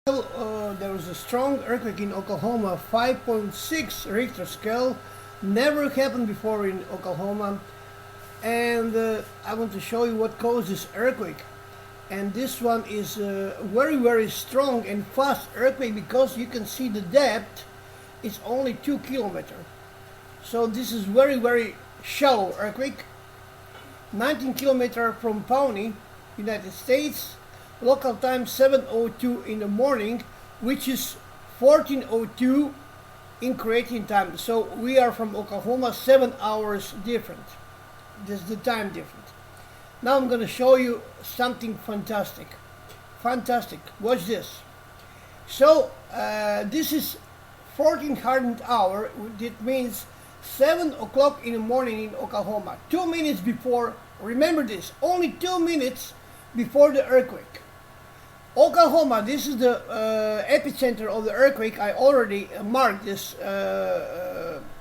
There was a strong earthquake in Oklahoma, 5.6 Richter scale. Never happened before in Oklahoma. And I want to show you what caused this earthquake. And this one is a very strong and fast earthquake because you can see the depth is only 2 kilometers. So this is very shallow earthquake. 19 kilometers from Pawnee, United States. Local time 7:02 in the morning, which is 14:02 in Croatian time. So we are from Oklahoma, 7 hours different. This is the time difference. Now I'm going to show you something fantastic. Watch this. So this is 1400 hour. That means 7 o'clock in the morning in Oklahoma. 2 minutes before. Remember this. Only 2 minutes before the earthquake. Oklahoma, this is the epicenter of the earthquake. I already marked this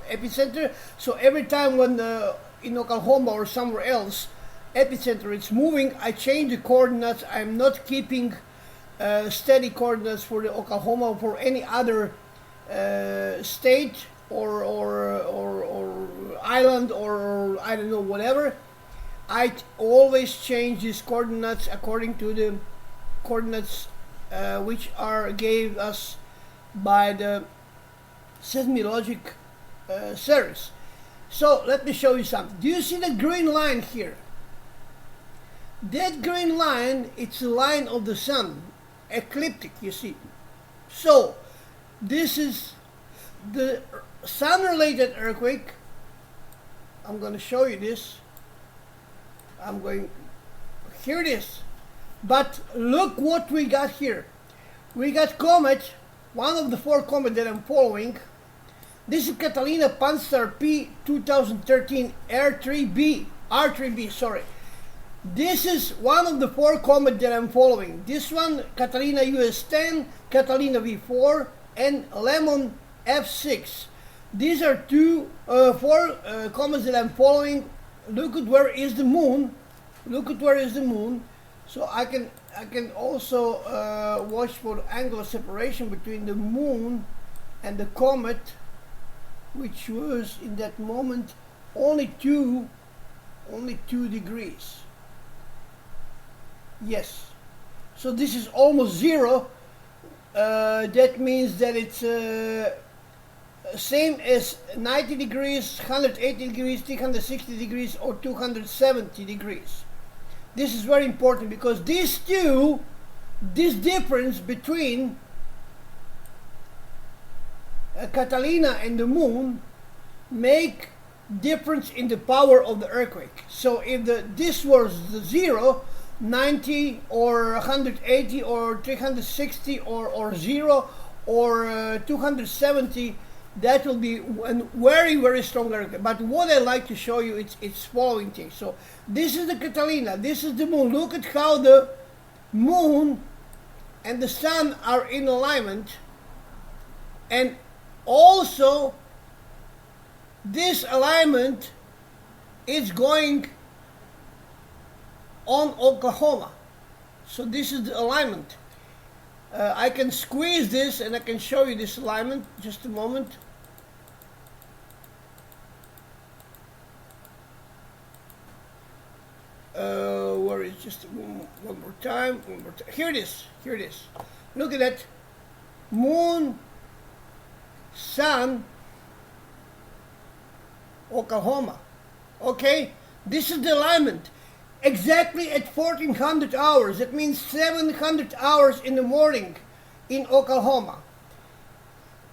epicenter. So every time when in Oklahoma or somewhere else epicenter is moving, I change the coordinates. I'm not keeping steady coordinates for the Oklahoma or for any other state or island or I don't know, whatever. I always change these coordinates according to the coordinates which are gave us by the seismologic service. So let me show you something. Do you see the green line here? That green line, it's a line of the sun, ecliptic, you see. So this is the sun-related earthquake. I'm going to show you this. Here it is. But look what we got here. We got Comet, one of the 4 comets that I'm following. This is Catalina Panstarrs P 2013 R3b, sorry. This is one of the 4 comets that I'm following. This one, Catalina US10, Catalina V4, and Lemon F6. These are 4 comets that I'm following. Look at where is the moon. So I can also watch for the angle of separation between the moon and the comet, which was in that moment only 2 degrees. Yes. So this is almost 0. That means that it's same as 90 degrees, 180 degrees, 360 degrees, or 270 degrees. This is very important because this difference between Catalina and the moon make difference in the power of the earthquake. So if this was the 0, 90 or 180 or 360 or 0 or 270, that will be a very strong earthquake. But what I like to show you, it's following things. So this is the Catalina, this is the moon. Look at how the moon and the sun are in alignment, and also this alignment is going on Oklahoma. So this is the alignment. I can squeeze this and I can show you this alignment. Just a moment. Where is just one more time. Here it is. Look at that. Moon, sun, Oklahoma. Okay, this is the alignment. Exactly at 1400 hours. That means 700 hours in the morning in Oklahoma.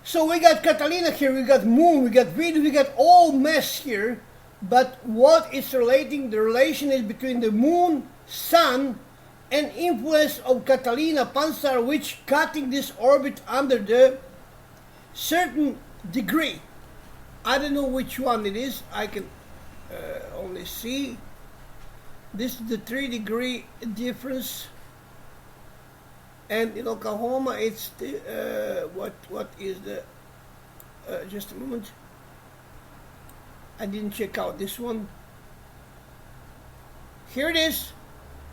So we got Catalina here, we got moon, we got Venus, we got all mess here. But what is relating? The relation is between the moon, sun, and influence of Catalina Panstarrs, which cutting this orbit under the certain degree. I don't know which one it is. I can only see. This is the 3-degree difference, and in Oklahoma it's the what is the just a moment. I didn't check out this one. Here it is.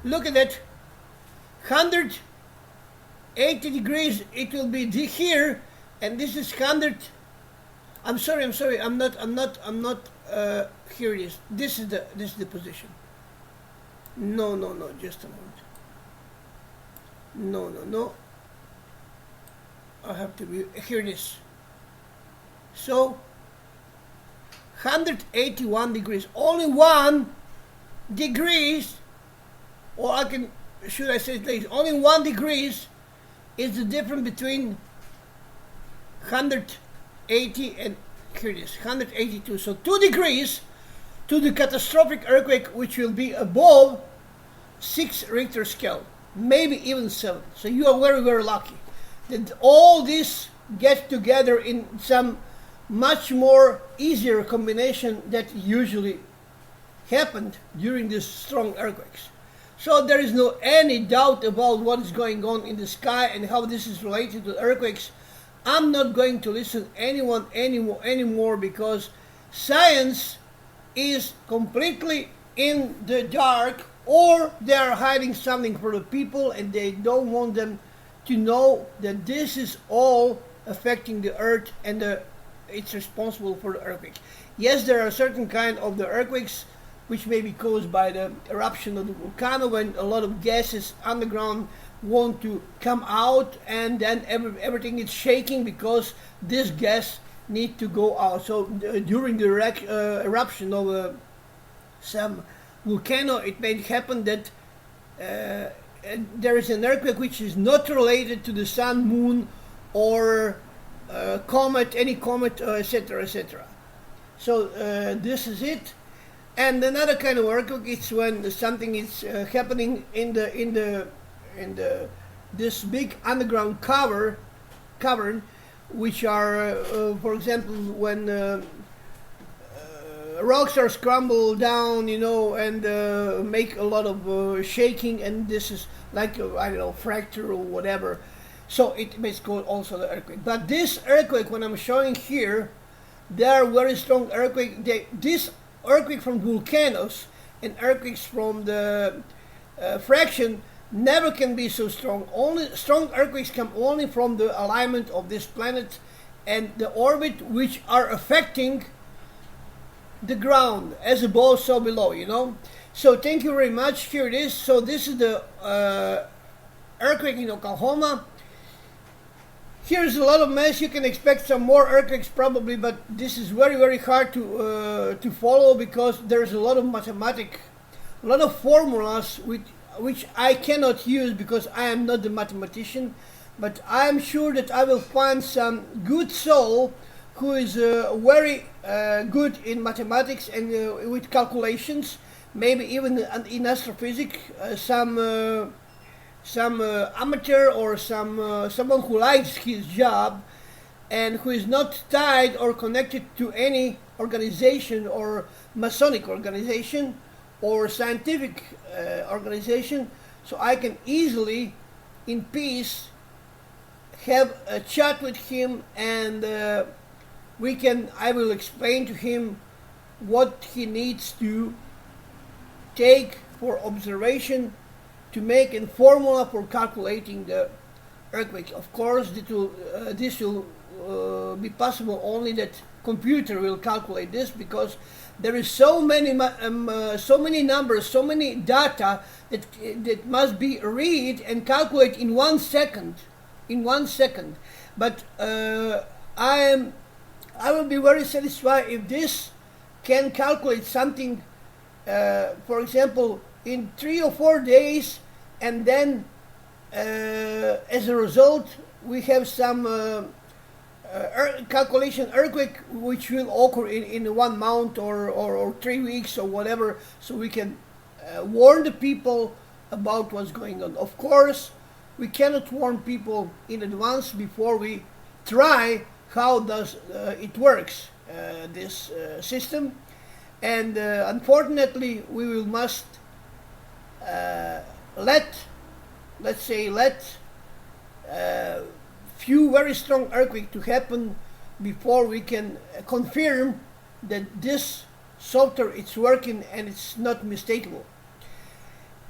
Look at that. 100 80 degrees, it will be here, and this is 100. I'm sorry, I'm not, here it is. This is the position. No, just a moment. No. I have to be, here it is. So, 181 degrees, only 1 degrees, or should I say it like, only 1 degrees is the difference between 180 and here it is, 182. So 2 degrees to the catastrophic earthquake, which will be above 6 Richter scale, maybe even 7. So you are very, very lucky that all this gets together in some much more easier combination that usually happened during these strong earthquakes. So there is no any doubt about what is going on in the sky and how this is related to earthquakes. I'm not going to listen to anyone anymore because science is completely in the dark, or they are hiding something from the people and they don't want them to know that this is all affecting the earth and it's responsible for the earthquake. Yes, there are certain kind of the earthquakes which may be caused by the eruption of the volcano, when a lot of gases underground want to come out, and then everything is shaking because this gas need to go out. So during the eruption of some volcano, it may happen that there is an earthquake which is not related to the sun, moon, or comet, any comet, etc., etc. So this is it. And another kind of earthquake is when something is happening in this big underground cavern, which are, for example, when rocks are scrambled down, and make a lot of shaking, and this is like I don't know, fracture or whatever. So it may cause also the earthquake. But this earthquake, when I'm showing here, they are very strong earthquake. This earthquake from volcanoes and earthquakes from the fraction never can be so strong. Only strong earthquakes come only from the alignment of this planet and the orbit, which are affecting the ground, as above so below, So thank you very much. Here it is. So this is the earthquake in Oklahoma. Here's a lot of mess. You can expect some more earthquakes probably, but this is very, very hard to follow because there's a lot of mathematics, a lot of formulas which I cannot use because I am not the mathematician. But I am sure that I will find some good soul who is very good in mathematics and with calculations, maybe even in astrophysics, some amateur or someone who likes his job and who is not tied or connected to any organization or Masonic organization or scientific organization, so I can easily, in peace, have a chat with him, and I will explain to him what he needs to take for observation to make a formula for calculating the earthquake. Of course, this will be possible only that computer will calculate this, because there is so many numbers, so many data that must be read and calculate in 1 second. But I will be very satisfied if this can calculate something, for example, in 3 or 4 days, and then as a result we have some calculation earthquake which will occur in 1 month or 3 weeks or whatever, so we can warn the people about what's going on. Of course, we cannot warn people in advance before we try how does it works, this system, and unfortunately we must let few very strong earthquakes to happen before we can confirm that this software is working and it's not mistakable.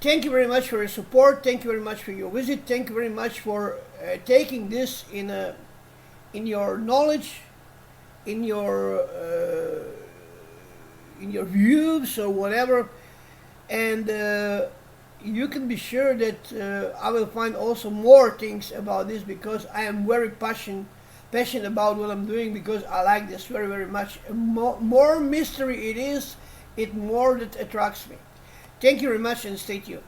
Thank you very much for your support. Thank you very much for your visit. Thank you very much for taking this in your knowledge, in your views or whatever, and you can be sure that I will find also more things about this, because I am very passionate about what I'm doing, because I like this very, very much. More mystery it is, it more that attracts me. Thank you very much, and stay tuned.